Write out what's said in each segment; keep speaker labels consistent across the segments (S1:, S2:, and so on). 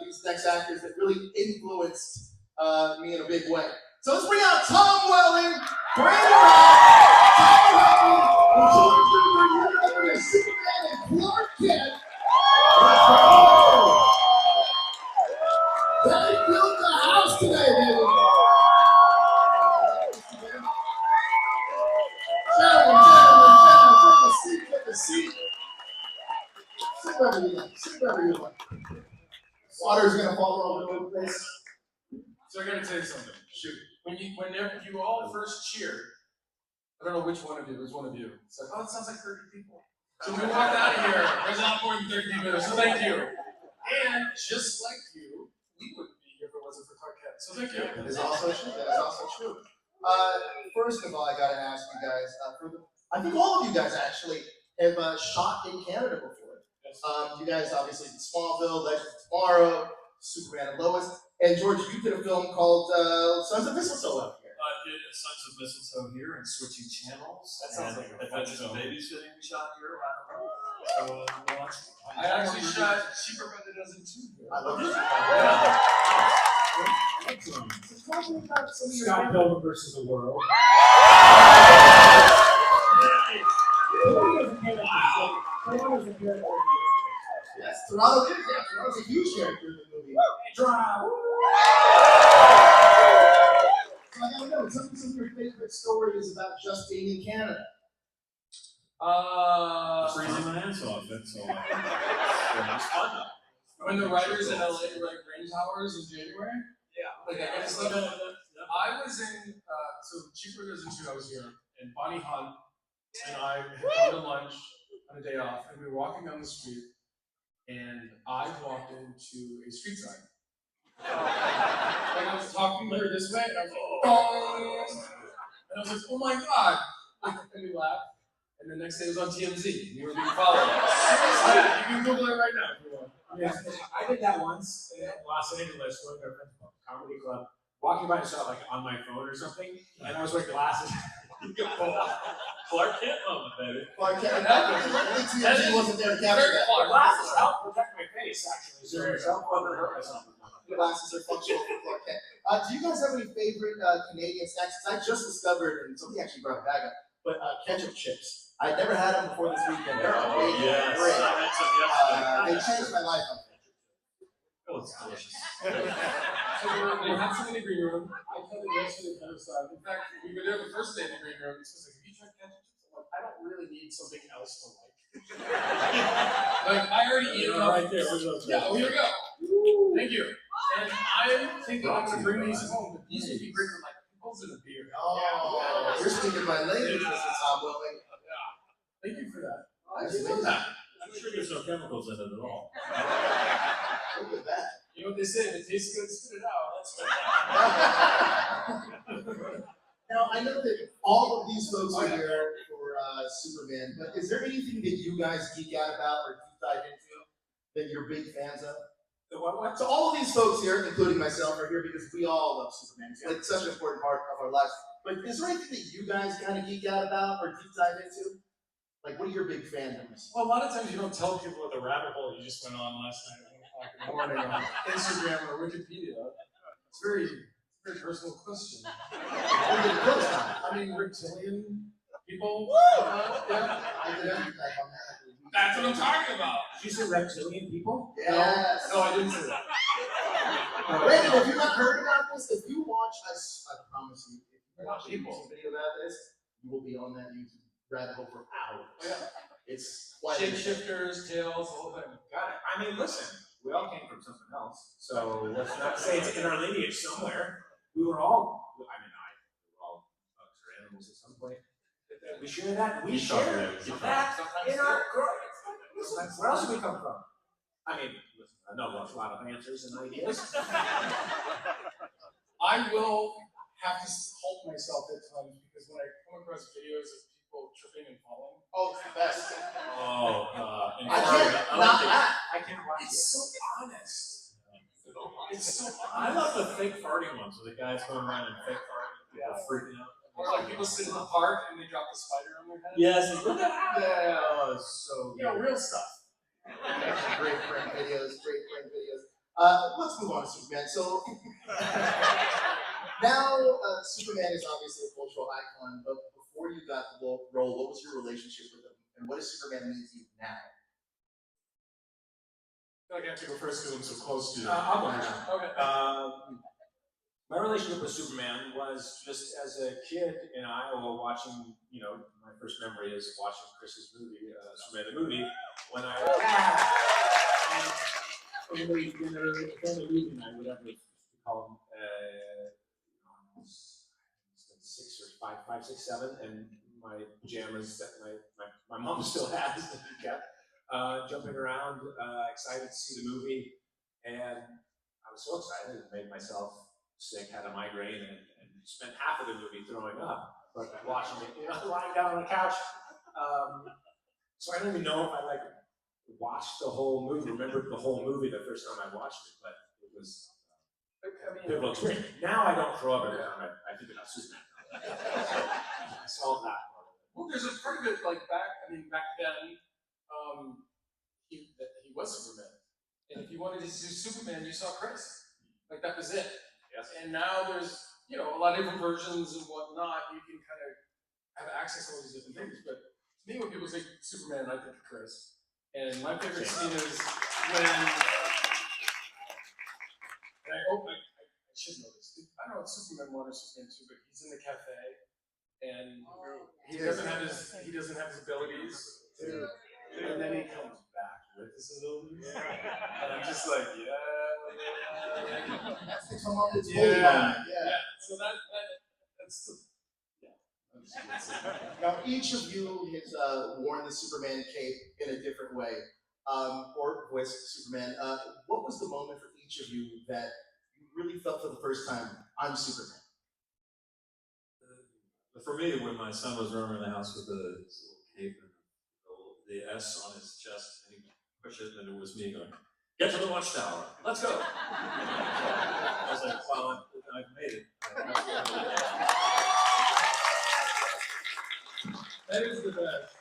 S1: these next actors that really influenced me in a big way. So let's bring out Tom Welling, Brandon Routh, Tyler Hoechlin, and George Newbern, Superman and Clark Kent. Let's go! They built the house today, baby. Gentlemen, take a seat. Sit wherever you like. Water's gonna fall all over the place.
S2: So I gotta tell you something. Shoot. Whenever you all first cheered, I don't know which one of you, it was one of you. It's like, oh, it sounds like 30 people. So we walked out of here. There's a lot more than 30 people there, so thank you. And just like you, we wouldn't be here if it wasn't for Clark Kent. So thank you.
S1: That is also true. First of all, I gotta ask you guys, I think all of you guys actually have shot in Canada before.
S2: Yes.
S1: You guys obviously did Smallville, Legends of Tomorrow, Superman and Lois, and George, you did a film called Sons of Mistletoe out here.
S3: I did Sons of Mistletoe here and Switching Channels.
S2: That sounds like a
S3: Adventures in Babysitting we shot here.
S2: I actually shot Cheaper by the Dozen too.
S1: I love this.
S4: Scott Pilgrim versus the World.
S1: Yes, Toronto's a huge character in the movie.
S4: Toronto.
S1: So I gotta know, tell me some of your favorite stories about just being in Canada.
S3: Freezing my ass off, that's all. It's fun.
S2: When the writers in LA were like rain towers in January?
S3: Yeah.
S2: Like I guess I was in so Cheaper Dozen 2 I was here, and Bonnie Hunt and I had gone to lunch on a day off, and we were walking down the street, and I walked into a street sign. Like I was talking to her this way, and I was like, oh, and I was like, oh my god, and we laughed. And the next day it was on TMZ. You were being followed. Yeah, you can Google it right now if you want.
S4: Yeah, I did that once in Los Angeles, going to a friend's comedy club, walking by and saw like on my phone or something, and I was wearing glasses.
S3: Clark Kent moment, baby.
S1: Clark Kent, TMZ wasn't there to capture that.
S4: Glasses help protect my face, actually. So help cover hurt myself.
S1: Glasses are functional for Clark Kent. Do you guys have any favorite Canadian snacks? I just discovered, and somebody actually brought a bag up, but ketchup chips. I'd never had them before this weekend. They're amazing.
S3: Yes,
S1: Great.
S3: I had some yesterday.
S1: They changed my life.
S3: Oh, it's delicious.
S2: So they had some in the green room. I tried it yesterday kind of stuff. In fact, we were there the first day in the green room. He was like, have you tried ketchup? I'm like, I don't really need something else to like. Like, I already eat enough.
S4: Right there.
S2: Yeah, here we go. Thank you. And I'm thinking I'm going to bring these home, but these would be great for like pickles and a beer.
S1: Oh, you're speaking my language, Mr. Tom Welling.
S2: Thank you for that.
S1: I didn't know that.
S3: I'm sure there's no chemicals in it at all.
S1: Look at that.
S2: You know what they say, if it tastes good, spit it out. That's right.
S1: Now, I know that all of these folks are here for Superman, but is there anything that you guys geek out about or deep dive into that you're big fans of? So all of these folks here, including myself, are here because we all love Superman. It's like such an important part of our lives. But is there anything that you guys kind of geek out about or deep dive into? Like, what are your big fandoms?
S2: Well, a lot of times you don't tell people what the rabbit hole you just went on last night at 1 o'clock in the morning on Instagram or Wikipedia. It's a very personal question. I mean, reptilian people. Yeah. That's what I'm talking about.
S4: Did you say reptilian people?
S1: Yes.
S2: No, I didn't say that.
S1: Brandon, have you not heard about this? If you watch, I promise you, if you watch a YouTube video about this, you will be on that YouTube rabbit hole for hours.
S2: Yeah.
S1: It's quite
S2: Shapeshifters, tails, the whole thing.
S4: Got it. I mean, listen, we all came from something else, so let's not say it's in our lineage somewhere. We were all, we were all bugs or animals at some point. We share that. We share that in our growth. Listen, where else do we come from? I mean, listen, I know there's a lot of answers and ideas.
S2: I will have to halt myself at times because when I come across videos of people tripping and falling,
S1: Oh, it's the best.
S3: Oh,
S1: I can't not laugh.
S4: I can't watch it.
S2: it's so honest. It's so
S3: I
S2: honest.
S3: love the fake farting ones where the guys going around and fake farting, people freaking out.
S2: Or like people sit in the park and they drop the spider on their head.
S3: Yes,
S2: Yeah.
S3: oh, it's so
S2: You know, real stuff.
S1: Great prank videos, great prank videos. Let's move on to Superman. So now, Superman is obviously a cultural icon, but before you got the role, what was your relationship with him, and what does Superman mean to you now?
S2: I feel like I have to go first because I'm so close to you.
S4: I'll go first.
S2: Okay.
S4: My relationship with Superman was just as a kid in Iowa watching, my first memory is watching Chris's movie, Superman the movie, when I family dinner, family movie night, whatever you call them, six or five, six, seven, and my pajamas that my mom still has that we kept, jumping around, excited to see the movie, and I was so excited it made myself sick, had a migraine, and spent half of the movie throwing up, but watching it, lying down on the couch. So I don't even know if I watched the whole movie, remembered the whole movie the first time I watched it, but it was a pivotal experience. Now I don't throw up every time I think about Superman. I solved that part of it.
S2: Well, there's a part of it back then, he was Superman. And if you wanted to see Superman, you saw Chris. That was it.
S4: Yes.
S2: And now there's, a lot of different versions and whatnot. You can kind of have access to all these different things. But to me, when people say Superman, I think of Chris. And my favorite scene is when, and I hope I should know this. I don't know if Superman 1 or Superman 2, but he's in the cafe and he doesn't have his abilities. And then he comes back with his abilities. And I'm just like,
S1: That's the come up with
S2: yeah. So that's
S1: Now, each of you has worn the Superman cape in a different way, or voiced Superman. What was the moment for each of you that you really felt for the first time, I'm Superman?
S3: For me, when my son was roaming the house with his little cape and the S on his chest, and he pushed it, and it was me going, "Get to the watchtower, let's go." I was like, "Well, I've made it."
S2: That is the best.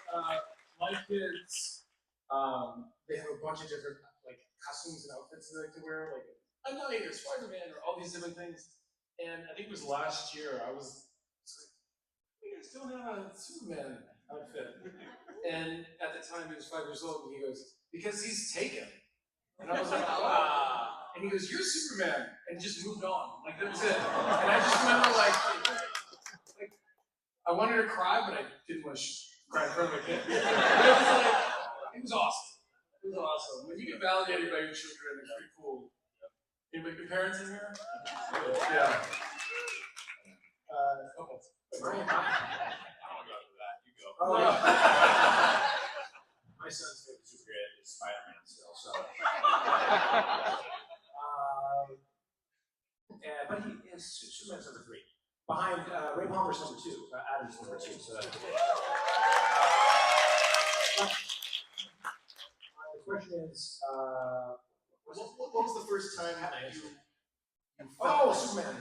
S2: My kids, they have a bunch of different costumes and outfits that they can wear. Annihilator, Spider-Man, or all these different things. And I think it was last year. I was like, "You guys don't have a Superman outfit." And at the time, he was 5 years old, and he goes, "Because he's taken." And I was like, "Ah." And he goes, "You're Superman," and just moved on. That was it. And I just remember I wanted to cry, but I didn't want to cry in front of a kid. It was awesome. It was awesome. When you get validated by your children, it's pretty cool. Anybody with parents in here? Yeah.
S4: Brian, I don't go to that. You go. Oh, my son's favorite superhero is Spider-Man still, so. But he is Superman's number 3. Behind Ray Palmer's number 2, Adam's number 2. So the question is,
S1: What was the first time you
S2: Superman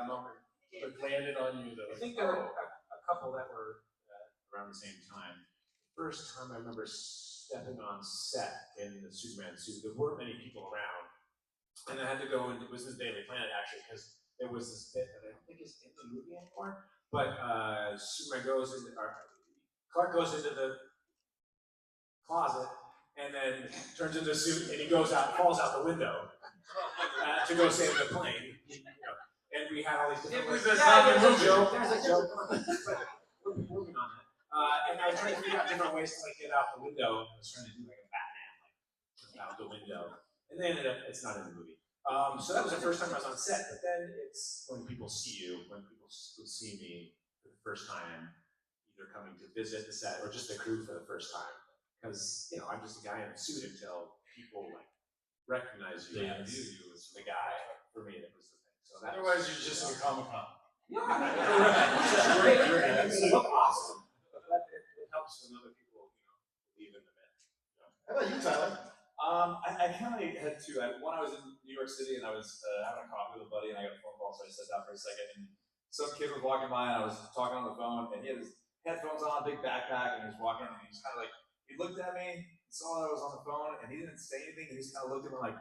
S2: moment that landed on you though?
S4: I think there were a couple that were around the same time. The first time I remember stepping on set in the Superman suit, there weren't many people around, and I had to go into, it was the Daily Planet actually, because there was this bit that I don't think is in the movie anymore, but Superman goes into, Clark goes into the closet and then turns into a suit, and he goes out, falls out the window to go save the plane. And we had all these different ways. There's a joke. We're working on it. And I was trying to figure out different ways to get out the window. I was trying to do a Batman, jump out the window. And they ended up, it's not in the movie. So that was the first time I was on set, but then it's when people see you, when people see me for the first time, either coming to visit the set or just the crew for the first time. Because, I'm just a guy in a suit until people recognize you and view you as the guy. For me, that was the thing. So
S2: Otherwise, you're just in a Comic-Con.
S4: Which is great. It look awesome. But it helps when other people, believe in the myth.
S1: How about you, Tyler?
S3: I kind of had two. One, I was in New York City and I was having a coffee with a buddy, and I got a phone call, so I sat down for a second. And some kid was walking by, and I was talking on the phone, and he had his headphones on, big backpack, and he was walking, and he was kind of he looked at me, saw that I was on the phone, and he didn't say anything. He just kind of looked at me like,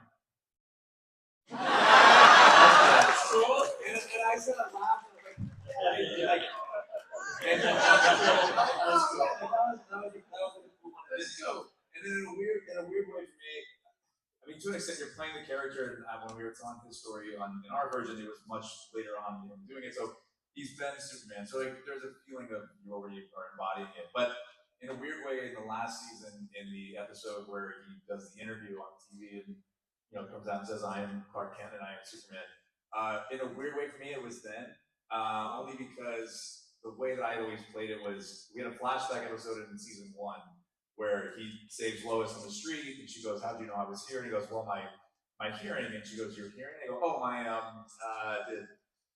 S3: playing the character, and when we were telling his story in our version, it was much later on him doing it. So he's been Superman. So like, there's a feeling of where you are embodying it. But in a weird way, in the last season, in the episode where he does the interview on TV and comes out and says, "I am Clark Kent and I am Superman." In a weird way for me, it was then, only because the way that I always played it was, we had a flashback episode in season 1 where he saves Lois on the street, and she goes, "How do you know I was here?" And he goes, "Well, my hearing." And she goes, "Your hearing?" And I go, "Oh, my the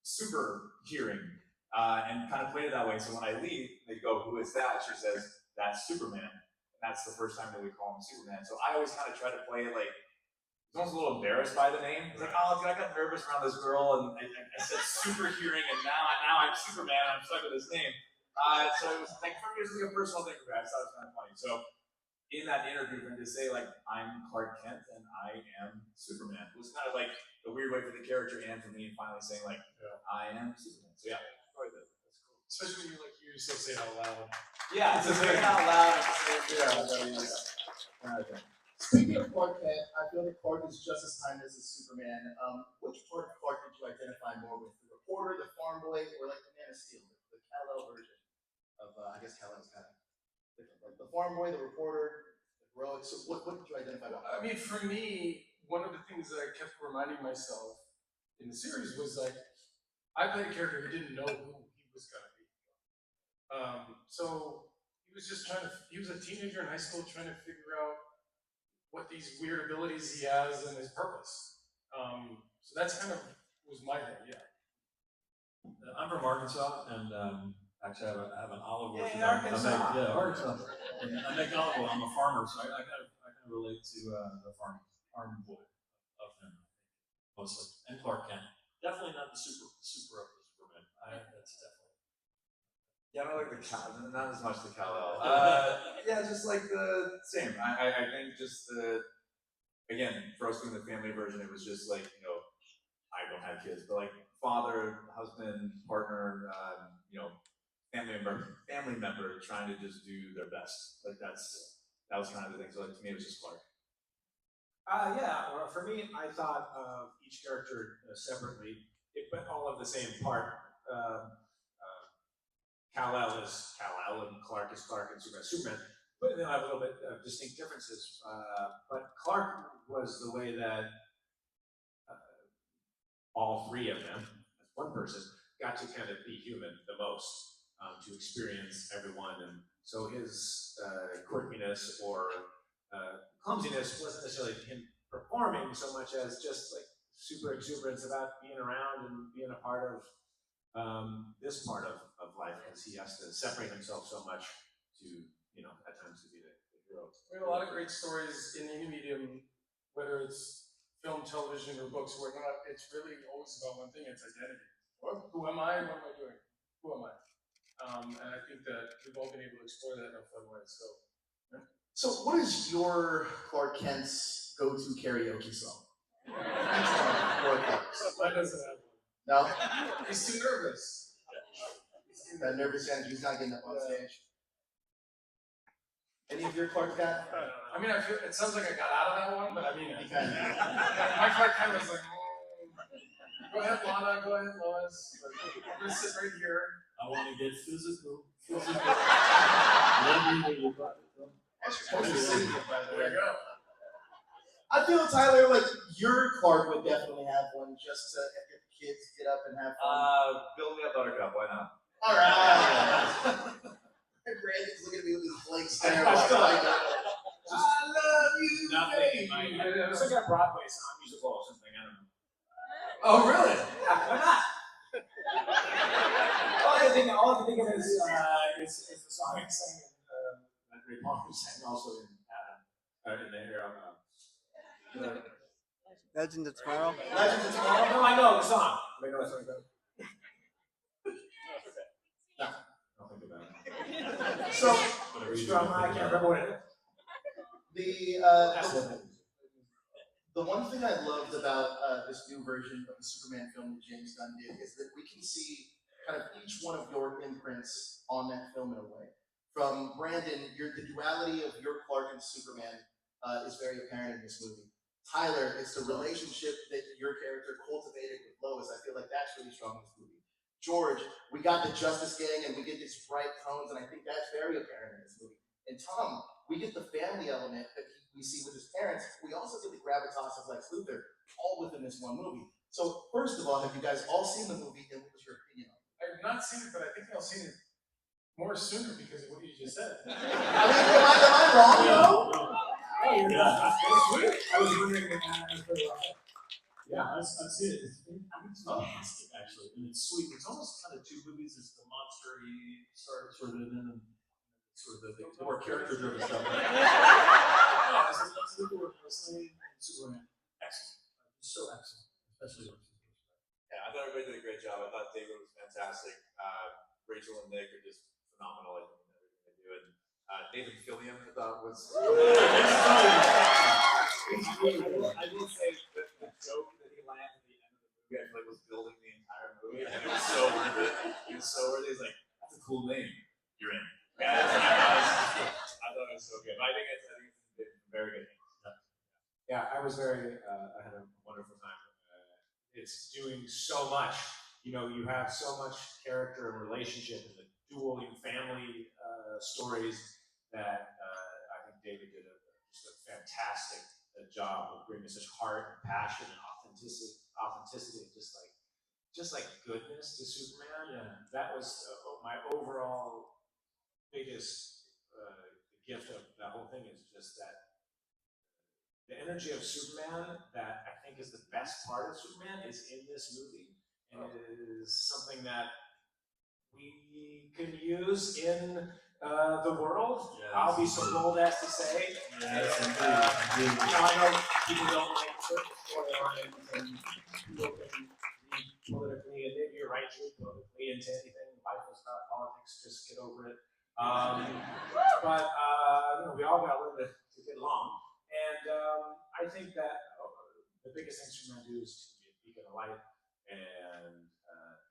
S3: super hearing," and kind of played it that way. So when I leave, they go, "Who is that?" She says, "That's Superman." And that's the first time that we call him Superman. So I always kind of try to play it like, I was a little embarrassed by the name. It's like, oh, dude, I got nervous around this girl, and I said super hearing, and now I'm Superman. I'm stuck with his name. So it was like, for me, it was like a personal thing for me. I thought it was kind of funny. So in that interview, for him to say like, "I'm Clark Kent and I am Superman," it was kind of like a weird way for the character and for me finally saying like, "I am Superman." So yeah, probably that's cool.
S2: Especially when you still say it out loud.
S3: Yeah, it's just saying it out loud. Yeah.
S1: Speaking of Clark Kent, I feel that Clark is just as timeless as Superman. Which part of Clark did you identify more with? The reporter, the farm boy, or like the Man of Steel, the Kal-El version of, I guess Kal-El's kind of different. But the farm boy, the reporter, the heroic. So what did you identify with?
S2: I mean, for me, one of the things that I kept reminding myself in the series was like, I played a character who didn't know who he was gonna be. So he was just he was a teenager in high school trying to figure out what these weird abilities he has and his purpose. So that's kind of was my thing, yeah.
S5: I'm from Arkansas, and actually I have an olive orchard.
S3: Yeah, Arkansas.
S5: Arkansas. And I make olive oil. I'm a farmer, so I kind of relate to the farm boy of him, mostly, and Clark Kent. Definitely not the super of the Superman. That's definitely.
S3: Yeah, I don't like not as much the Kal-El. Yeah, just like the same. I think just again, for us doing the family version, it was just like, I don't have kids, but like father, husband, partner, family member trying to just do their best. Like that was kind of the thing. So like, to me, it was just Clark.
S4: Yeah, well, for me, I thought of each character separately, but all of the same part. Kal-El is Kal-El, and Clark is Clark, and Superman is Superman. But they'll have a little bit of distinct differences. But Clark was the way that all three of them, as one person, got to kind of be human the most, to experience everyone. And so his quirkiness or clumsiness wasn't necessarily him performing so much as just like super exuberance about being around and being a part of this part of life, because he has to separate himself so much to, at times to be the hero.
S2: We have a lot of great stories in any medium, whether it's film, television, or books, or whatnot. It's really always about one thing, it's identity. Who am I? What am I doing? Who am I? And I think that we've all been able to explore that in a fun way. So, yeah.
S1: So what is your Clark Kent's go-to karaoke song?
S2: Mine doesn't have one.
S1: No?
S2: He's too nervous.
S1: That nervous energy, he's not getting up on stage. Any of your Clark Kent?
S2: I mean, I feel it sounds like I got out of that one, but I mean,
S1: Okay.
S2: my Clark Kent was like, go ahead, Lana, go ahead, Lois. I'm gonna sit right here.
S5: I want to get physical.
S2: There you go.
S1: I feel, Tyler, like your Clark would definitely have one just to get the kids get up and have fun.
S3: Build me a buttercup, why not?
S1: All right. Brandon's looking at me with his blank stare. I love you,
S5: Nothing.
S1: baby.
S4: It's like a Broadway song, musical or something, I don't know.
S2: Oh, really?
S4: Yeah, why not? all I can think of is the song I sang in that Ray Palmer sang also in the era of
S6: Legends of Tomorrow.
S1: Legends of Tomorrow?
S4: No, I know the song. I know the song.
S3: No. I'll think about it.
S1: So
S4: I can't remember what it is.
S1: the one thing I loved about this new version of the Superman film that James Gunn did is that we can see kind of each one of your imprints on that film in a way. From Brandon, the duality of your Clark and Superman is very apparent in this movie. Tyler, it's the relationship that your character cultivated with Lois. I feel like that's really strong in this movie. George, we got the Justice Gang and we get these bright tones, and I think that's very apparent in this movie. And Tom, we get the family element that we see with his parents. We also get the gravitas of Lex Luthor, all within this one movie. So, first of all, have you guys all seen the movie, and what was your opinion on it?
S2: I have not seen it, but I think I'll see it more sooner because of what you just said.
S1: I mean, am I wrong, though?
S4: Oh, you're not. That's sweet. I was wondering
S5: Yeah, I've seen it. It's fantastic, actually, and it's sweet. It's almost kind of two movies. It's the monster-y sort of, and then sort of the more character-driven stuff. No, it's the work wrestling and Superman. Excellent. So excellent, especially when she's
S3: Yeah, I thought everybody did a great job. I thought David was fantastic. Rachel and Nick are just phenomenal, I think, in everything they do. And Nathan Fillion, I thought was. I will say that the joke that he landed at the end of the movie, I feel like was building the entire movie, and it was so worth it. It was so worth it. He's like, "That's a cool name. You're in." Yeah, I thought it was so good. But I think it's very good.
S4: Yeah, I was I had a wonderful time. It's doing so much. You know, you have so much character and relationship in the dueling family stories that I think David did just a fantastic job of bringing such heart and passion and authenticity, and just like goodness to Superman. And that was my overall biggest gift of that whole thing, is just that the energy of Superman that I think is the best part of Superman is in this movie, and it is something that we can use in the world.
S5: Yes.
S4: I'll be so bold as to say.
S5: Yes,
S4: You know, I know people don't like certain storylines, and people can be politically, and maybe you're right to be politically into anything. Life is not politics, just get over it. But you know, we all got to learn to get along. And I think that the biggest thing Superman do is to be a beacon of light, and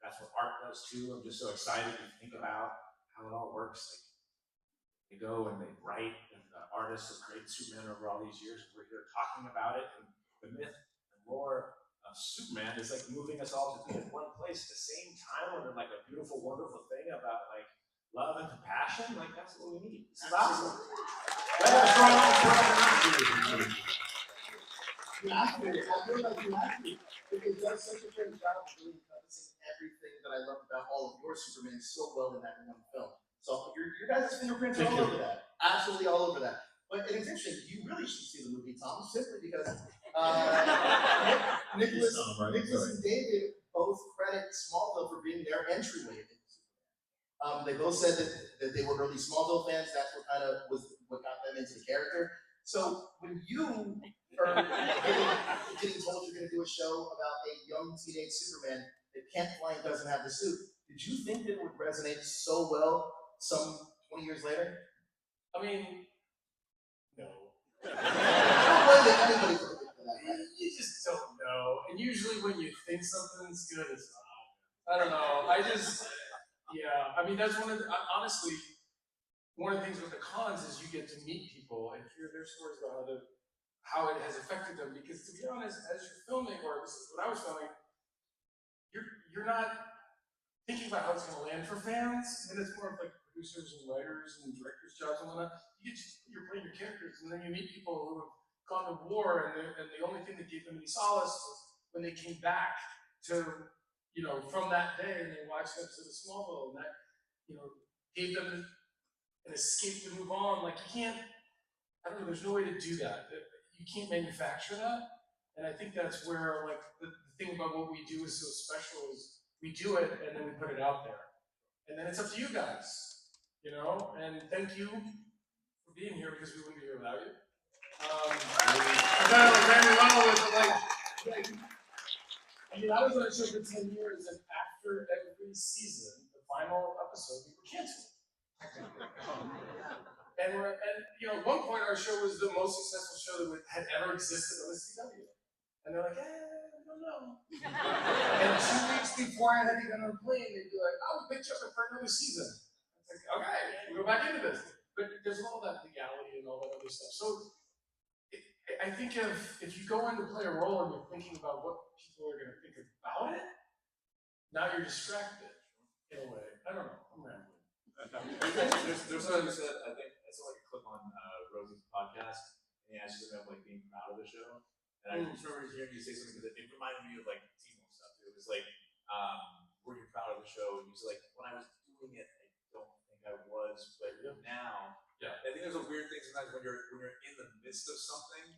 S4: that's what art does too. I'm just so excited to think about how it all works. Like, they go and they write, and the artists have created Superman over all these years, and we're here talking about it, and the myth and lore of Superman is like moving us all to be in one place at the same time, when there's like a beautiful, wonderful thing about like love and compassion. Like, that's what we need. This is awesome.
S1: You have to. I feel like you have to. It does such a great job of really encompassing everything that I love about all of your Superman so well in that one film. So your guys' fingerprints are all over that. Absolutely all over that. But it's interesting. You really should see the movie, Tom, simply because Nicholas and David both credit Smallville for being their entryway into Superman. They both said that they were early Smallville fans. That's what kind of was what got them into the character. So when you are getting told you're going to do a show about a young teenage Superman that can't fly and doesn't have the suit, did you think that it would resonate so well some 20 years later?
S2: I mean, no. You just don't know. And usually when you think something's good, it's not. I don't know. Yeah. I mean, that's honestly, one of the things with the cons is you get to meet people and hear their stories about how it has affected them. Because to be honest, as you're filming, or this is what I was filming, you're not thinking about how it's going to land for fans, and it's more of like producers and writers and directors' jobs and whatnot. You're playing your characters, and then you meet people who have gone to war, and the only thing that gave them any solace was when they came back to, you know, from that day, and they watched episodes of Smallville, and that, you know, gave them an escape to move on. Like, you can't, I don't know, there's no way to do that. You can't manufacture that, and I think that's where, like, the thing about what we do is so special is we do it, and then we put it out there. And then it's up to you guys, you know? And thank you for being here, because we wouldn't be here without you. I kind of like ran around with it, like, I mean, I was on a show for 10 years, and after every season, the final episode, we were canceled. And you know, at one point, our show was the most successful show that had ever existed on the CW. And they're like, I don't know. And 2 weeks before I had to get on a plane, they'd be like, oh, we picked you up for another season. It's like, okay, we'll go back into this. But there's all that legality and all that other stuff. So I think if you go in to play a role and you're thinking about what people are going to think about it, now you're distracted in a way. I don't know. I'm rambling.
S3: There's something you said. I think I saw like a clip on Rosie's podcast, and he asked you about like being proud of the show. And I just remember hearing you say something because it reminded me of like Team Wolf stuff. It was like, were you proud of the show? And you said like, when I was doing it, I don't think I was, but now,
S2: Yeah.
S3: I think there's a weird thing sometimes when you're in the midst of something,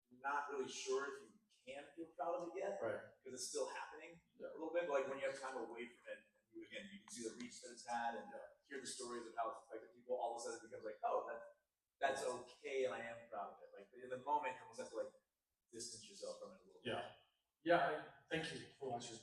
S3: you're not really sure if you can feel proud of it yet,
S2: Right?
S3: Because it's still happening a little bit. But like when you have time away from it, and you can see the reach that it's had and hear the stories of how it's affected people. All of a sudden, it becomes like, oh, that's okay, and I am proud of it. Like in the moment, you almost have to like distance yourself from it a little bit.
S2: Yeah. Thank you for watching.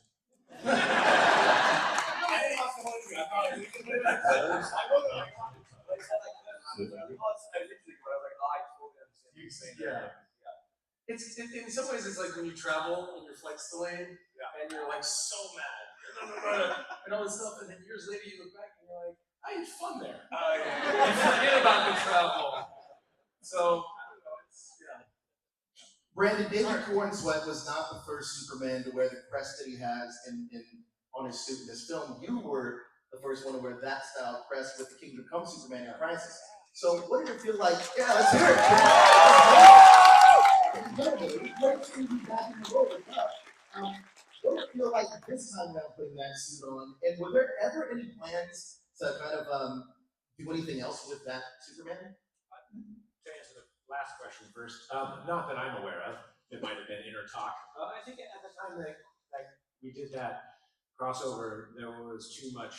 S2: It's in some ways it's like when you travel and your flight's delayed and you're like so mad and all this stuff, and then years later you look back and you're like, I had fun there. You forget about the travel. So
S1: Brandon, David Cornsweat was not the first Superman to wear the crest that he has on his suit in this film. You were the first one to wear that style crest with the Kingdom Come Superman in Crisis. So what did it feel like? Yeah, let's hear it. It was great to be back in the role. What did it feel like this time around putting that suit on? And were there ever any plans to kind of do anything else with that Superman?
S4: To answer the last question first, not that I'm aware of. It might have been inner talk. I think at the time that we did that crossover, there was too much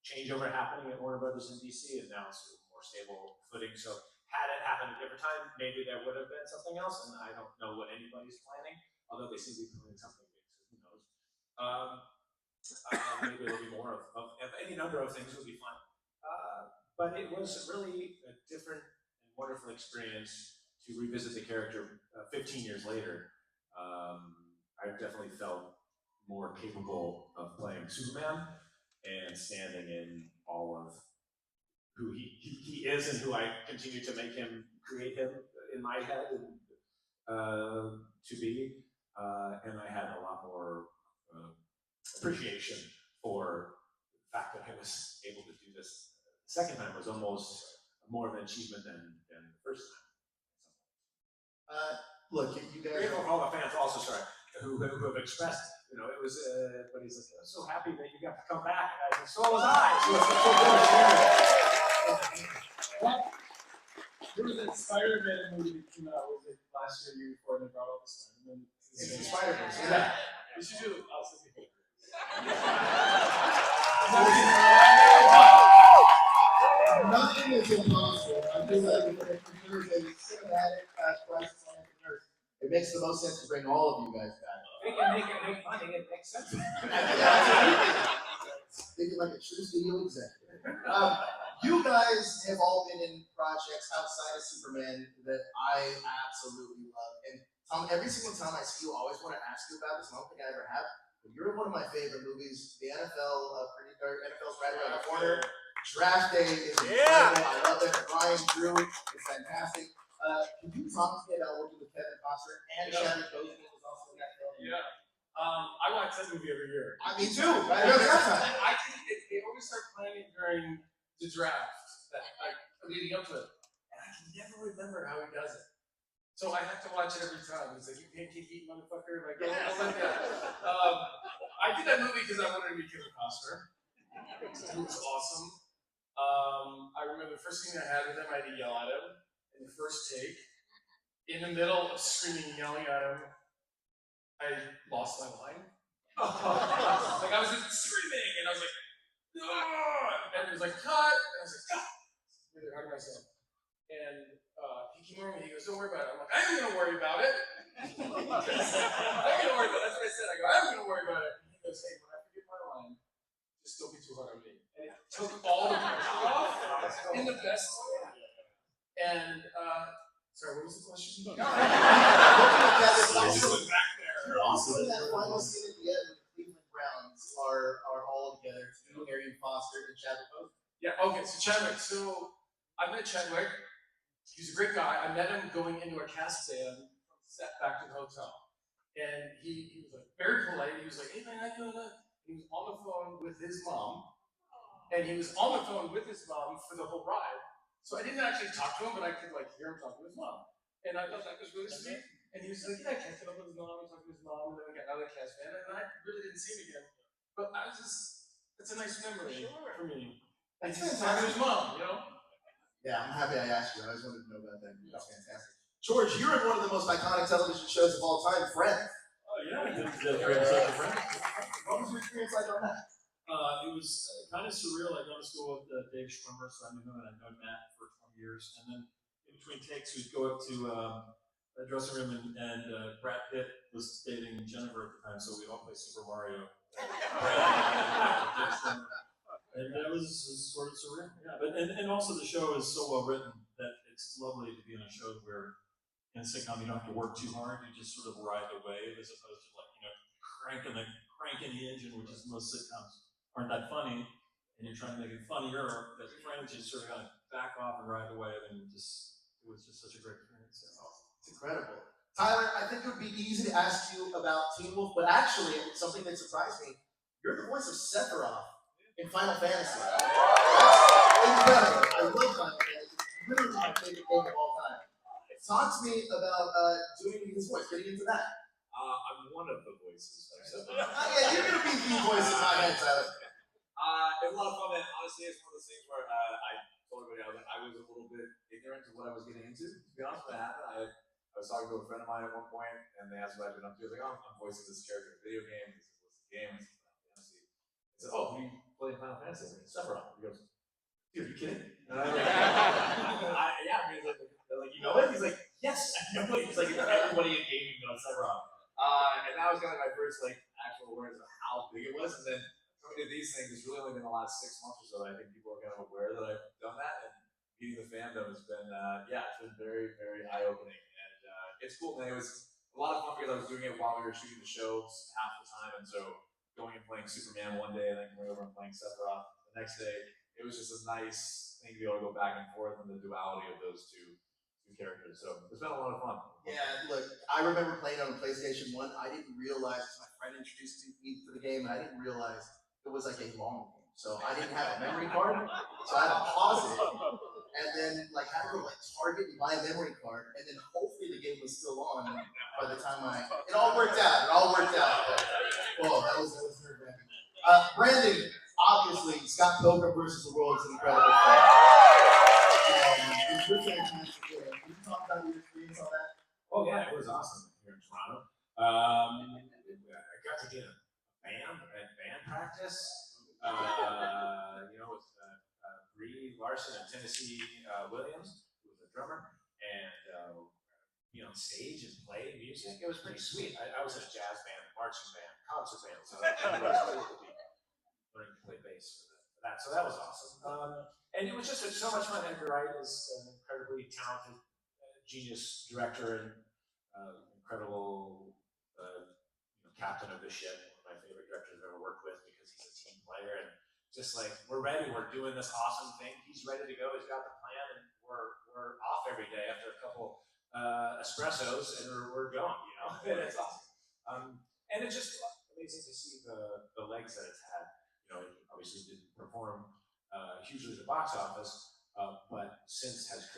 S4: changeover happening at Warner Brothers in DC, and now it's a more stable footing. So had it happened at a different time, maybe there would have been something else, and I don't know what anybody's planning, although they seem to be planning something big, so who knows. Maybe there'll be more of any number of things would be fun. But it was really a different and wonderful experience to revisit the character 15 years later. I definitely felt more capable of playing Superman and standing in all of who he is and who I continue to make him, create him in my head to be. And I had a lot more appreciation for the fact that I was able to do this. The second time was almost more of an achievement than the first time.
S1: Look, you guys.
S4: Grateful for all the fans also, sorry, who have expressed, it was, but he's like, I'm so happy that you got to come back. And so was I. So it's so good.
S2: there was that Spider-Man movie that came out, was it last year, year before, they brought all the Spider-Man.
S1: It's Spider-Man.
S2: Yeah. You should do it. I'll send you.
S1: Nothing is impossible. I feel like if there's a cinematic crisis on entrepreneurs, it makes the most sense to bring all of you guys back.
S4: They can make money, it makes sense.
S1: Thinking like a true studio executive. You guys have all been in projects outside of Superman that I absolutely love. And Tom, every single time I see you, I always want to ask you about this. I don't think I ever have. But you're in one of my favorite movies, the NFL's right around the corner. Draft Day is incredible. I love it. Ryan Drew is fantastic. Can you talk to me about working with Kevin Costner and Chadwick Boseman was also in that film?
S2: Yeah. I watch that movie every year.
S1: Me too. I know that time.
S2: I think they always start planning during the draft, leading up to it, and I can never remember how he does it. So I have to watch it every time. He's like, "You pancake eating motherfucker!" Like, don't like that. I did that movie because I wanted to be Kevin Costner. It was awesome. I remember the first thing I had with him, I had to yell at him in the first take. In the middle of screaming and yelling at him, I lost my line. Like I was just screaming, and I was like, "Ugh!" And he was like, "Cut!" And I was like, "Cut!" Really hard on myself. And he came over and he goes, "Don't worry about it." I'm like, "I am gonna worry about it." I'm gonna worry about it. That's what I said. I go, "I'm gonna worry about it." And he goes, "Hey, when I forget my line, just don't be too hard on me." And it took all the pressure off in the best way. And sorry, what was the question? You're also in that final scene at the end with the Cleveland Browns are all together. It's you, Arian Foster, and Chadwick Boseman. Yeah. Okay. So Chadwick. So I met Chadwick He's a great guy. I met him going into a cast van from set back to the hotel. And he was like very polite. He was like, hey man, how you doing? He was on the phone with his mom. And he was on the phone with his mom for the whole ride. So I didn't actually talk to him, but I could like hear him talking to his mom. And I thought that was really sweet. And he was like, yeah, I catch up with his mom, and talking to his mom, and then we got out of the cast van, and I really didn't see him again. But I was just, it's a nice memory for me. And he's talking to his mom, you know?
S1: Yeah, I'm happy I asked you. I always wanted to know about that. That's fantastic. George, you're in one of the most iconic television shows of all time, Friends.
S5: Oh yeah, I did such a friend.
S1: What was your experience like on that?
S5: It was kind of surreal. I'd gone to school with Dave Schwimmer, so I knew him and I'd known Matt for 20 years. And then in between takes, we'd go up to a dressing room, and Brad Pitt was dating Jennifer at the time, so we'd all play Super Mario. And that was sort of surreal. Yeah, but and also the show is so well written that it's lovely to be in a show where in a sitcom you don't have to work too hard. You just sort of ride the wave as opposed to like cranking the engine, which is most sitcoms aren't that funny, and you're trying to make it funnier. That Friends just sort of kind of back off and ride the wave, and it was just such a great experience.
S1: It's incredible. Tyler, I think it would be easy to ask you about Teen Wolf, but actually, something that surprised me, you're the voice of Sephiroth in Final Fantasy. That's incredible. I love Final Fantasy. It's literally my favorite game of all time. Talk to me about doing his voice, getting into that.
S3: I'm one of the voices.
S1: Yeah, you're going to be the voice in my head, Tyler.
S3: It was a lot of fun, man. Honestly, it's one of those things where I told everybody I was a little bit ignorant to what I was getting into. To be honest, when it happened, I was talking to a friend of mine at one point, and they asked what I've been up to. I was like, oh, I'm voicing this character in a video game. He said, what's the game? I said, Final Fantasy. He said, oh, who do you play in Final Fantasy? I said, Sephiroth. He goes, dude, are you kidding? And I'm like, yeah. I mean, he's like, you know it? He's like, yes, I know it. He's like, everybody in gaming knows Sephiroth. And that was kind of my first actual awareness of how big it was. And then coming to these things, it's really only been the last 6 months or so that I think people are kind of aware that I've done that. And meeting the fandom has been, it's been very, very eye-opening. And it's cool, man. It was a lot of fun because I was doing it while we were shooting the show half the time. And so going and playing Superman one day and then coming over and playing Sephiroth the next day, it was just a nice thing to be able to go back and forth and the duality of those two characters. So it's been a lot of fun.
S1: Yeah, look, I remember playing on the PlayStation 1. I didn't realize, my friend introduced me to the game, and I didn't realize it was like a long game. So I didn't have a memory card, so I had to pause it, and then had to go Target and buy a memory card, and then hopefully the game was still on by the time it all worked out. It all worked out. Whoa, that was nerve-wracking. Brandon, obviously, Scott Pilgrim versus the World is an incredible film. And you're fantastic. Can you talk about your experience on that?
S4: Oh yeah, it was awesome here in Toronto. I got to get a band practice. With Bree Larson and Tennessee Williams, who was a drummer, and be on stage and play music. It was pretty sweet. I was in a jazz band, marching band, concert band, so it was cool to be learning to play bass for that. So that was awesome. And it was just so much fun. Edgar Wright is an incredibly talented, genius director and incredible captain of the ship. One of my favorite directors I've ever worked with because he's a team player and just we're ready. We're doing this awesome thing. He's ready to go. He's got the plan, and we're off every day after a couple espressos, and we're going. And it's awesome. And it's just amazing to see the legs that it's had. It obviously didn't perform hugely at the box office, but since has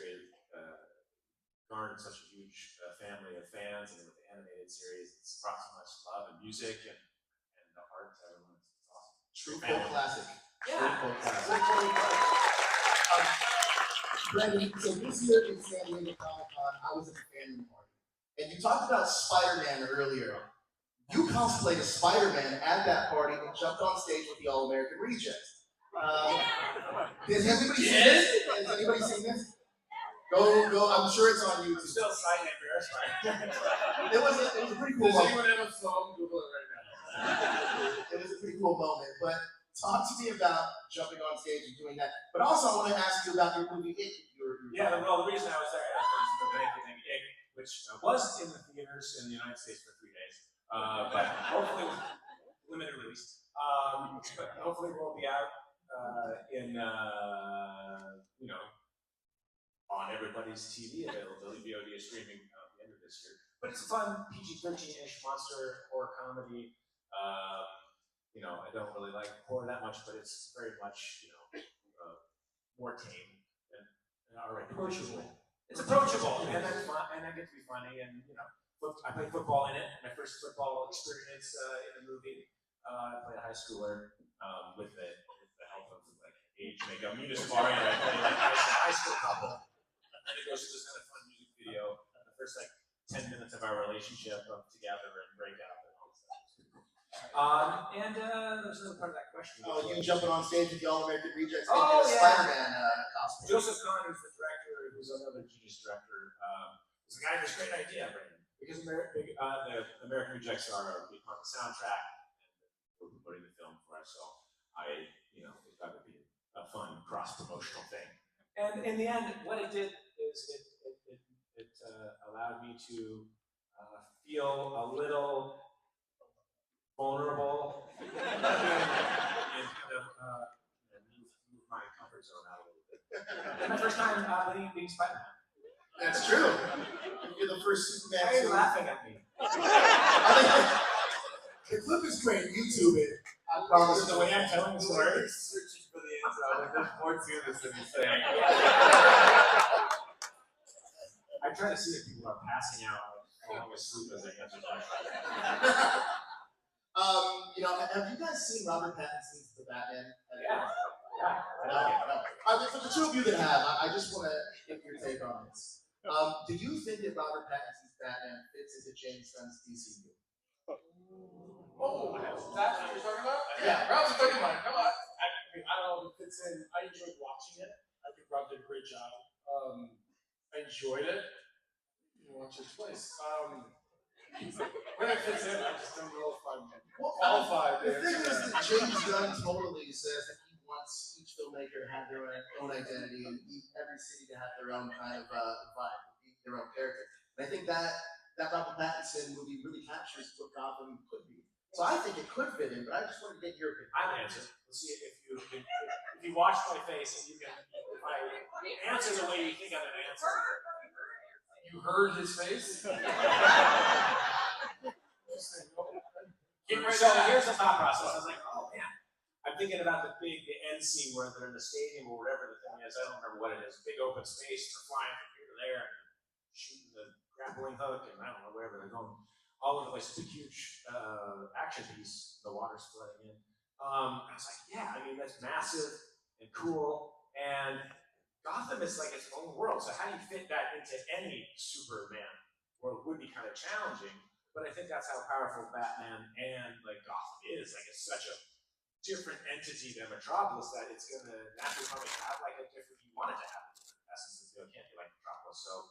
S4: garnered such a huge family of fans, and with the animated series, it's brought so much love and music and the art to everyone. It's awesome.
S1: True cult classic.
S4: Yeah.
S1: True cult classic. Brandon, so this year in San Diego Comic-Con, I was at the fandom party, and you talked about Spider-Man earlier. You cosplayed as Spider-Man at that party and jumped on stage with the All-American Rejects. Has anybody seen this? Has anybody seen this? Go, I'm sure it's on YouTube.
S4: Still slightly embarrassed by it.
S1: It was a pretty cool
S2: Does
S1: moment.
S2: anyone have a phone? Google it right now.
S1: It was a pretty cool moment, but talk to me about jumping on stage and doing that. But also, I want to ask you about your movie It.
S4: The reason I was there was the making It, which was in the theaters in the United States for 3 days, but hopefully limited release. But hopefully we'll be out in on everybody's TV availability. VOD is streaming at the end of this year. But it's a fun PG-13-ish monster horror comedy. You know, I don't really like horror that much, but it's very much, you know, more tame and already approachable. It's approachable, and that's fun, and I get to be funny, and you know, I played football in it. My first football experience in a movie. I played a high schooler with the help of like age makeup. Me just Mario, I played like high school couple, and it goes to this kind of fun music video. The first like 10 minutes of our relationship together and breakout and all this stuff. There's another part of that question.
S1: Oh, you jumping on stage with the All-American Rejects in
S4: Oh,
S1: a
S4: yeah.
S1: Spider-Man costume.
S4: Joseph Kahn, who's the director, who's another genius director, was the guy with this great idea, Brandon. Because the American Rejects are a big part of the soundtrack, and we're promoting the film for us, so you know, it's got to be a fun cross-promotional thing. And in the end, what it did is it allowed me to feel a little vulnerable and kind of move my comfort zone out a little bit. And my first time being Spider-Man.
S1: That's true. You're the first Superman.
S4: Why are you laughing at me?
S1: The clip is great. YouTube it. I promise.
S4: The way I'm telling the story.
S3: Searching for the answer. I was like, there's more to this than he's saying.
S4: I try to see if people are passing out or falling asleep as they answer questions.
S1: You know, have you guys seen Robert Pattinson's The Batman?
S4: Yeah.
S1: For the two of you that have, I just want to get your take on this. Do you think that Robert Pattinson's Batman fits into James Gunn's DCU?
S2: Oh, that's what you're talking about?
S1: Yeah.
S2: Rob's talking about it. Come on. I mean, I don't know if it fits in. I enjoyed watching it. I think Rob did a great job. I enjoyed it. You watch it twice. When it fits in, I just don't know if I'm qualified.
S1: The thing is that James Gunn totally says that he wants each filmmaker to have their own identity and every city to have their own kind of vibe, their own character. And I think that Robert Pattinson movie really captures what Gotham could be. So I think it could fit in, but I just wanted to get your opinion.
S4: I have an answer. Let's see if you watch my face and you can if I answer the way you think I'm gonna answer.
S2: You heard his face?
S4: So here's the thought process. I was like, oh man, I'm thinking about the end scene where they're in the stadium or whatever the thing is. I don't remember what it is. Big open space. They're flying from here to there, and shooting the grappling hook, and I don't know wherever they're going. All over the place. It's a huge action piece. The water's flooding in. I was like, yeah. I mean, that's massive and cool. And Gotham is like its own world. So how do you fit that into any Superman world would be kind of challenging. But I think that's how powerful Batman and like Gotham is. Like it's such a different entity than Metropolis that it's gonna naturally probably have like a different. You want it to have a different essence. It can't be like Metropolis. So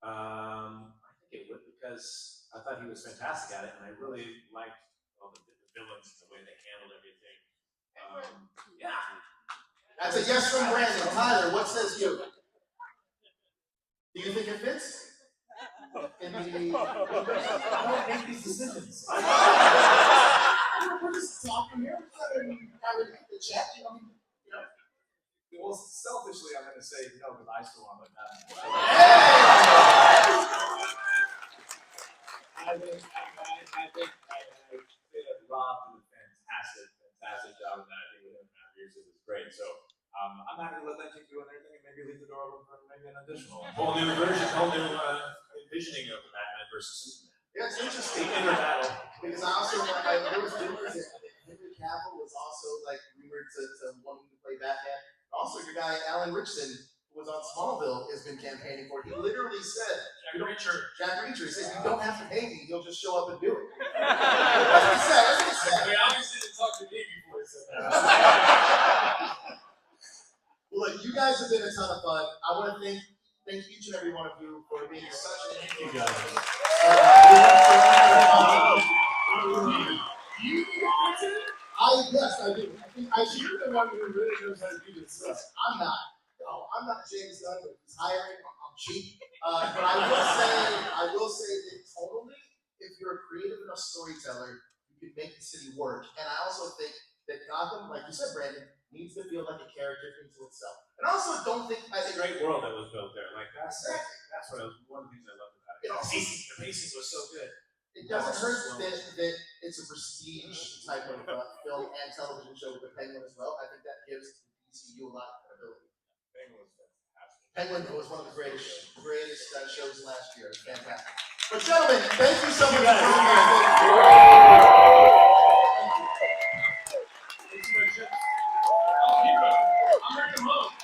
S4: I think it would because I thought he was fantastic at it, and I really liked all the villains and the way they handled everything. Yeah.
S1: That's a yes from Brandon. Tyler, what says you? Do you think it fits? In the
S4: I don't make these decisions.
S1: we're just talking here. We're having the chat. You know.
S3: Well, selfishly, I'm going to say no, because I still want my dad. I think Rob did a fantastic job of that. I think within 5 years it was great. So I'm happy to let that keep doing everything and maybe leave the door open for maybe an additional
S4: Whole new envisioning of Batman versus Superman.
S1: Yeah, it's interesting.
S4: Inner battle.
S1: Because I also there was rumors that Henry Cavill was also like rumored to wanting to play Batman. Also, your guy Alan Richardson, who was on Smallville, has been campaigning for it. He literally said, Jack Reacher said, you don't have to pay me, you'll just show up and do it. That's what he said.
S2: I mean, obviously didn't talk to me before he said that.
S1: Well, look, you guys have been a ton of fun. I want to thank each and every one of you for being such an influence. Yes, I do. I think
S2: You're the one who really knows how to do this stuff.
S1: I'm not. No, I'm not James Gunn, but he's hiring. I'm cheap. But I will say that totally, if you're a creative enough storyteller, you can make the city work. And I also think that Gotham, like you said, Brandon, needs to feel like a character into itself. And I also don't think
S4: It's a great world that was built there. Like that's what one of the things I loved about it.
S1: It also-
S4: The pacing was so good.
S1: It doesn't hurt that it's a prestige type of film and television show with the Penguin as well. I think that gives DCU a lot of credibility. Penguin was one of the greatest shows last year. It's fantastic. But gentlemen, thank you so much for being here.
S2: I'm ready to move.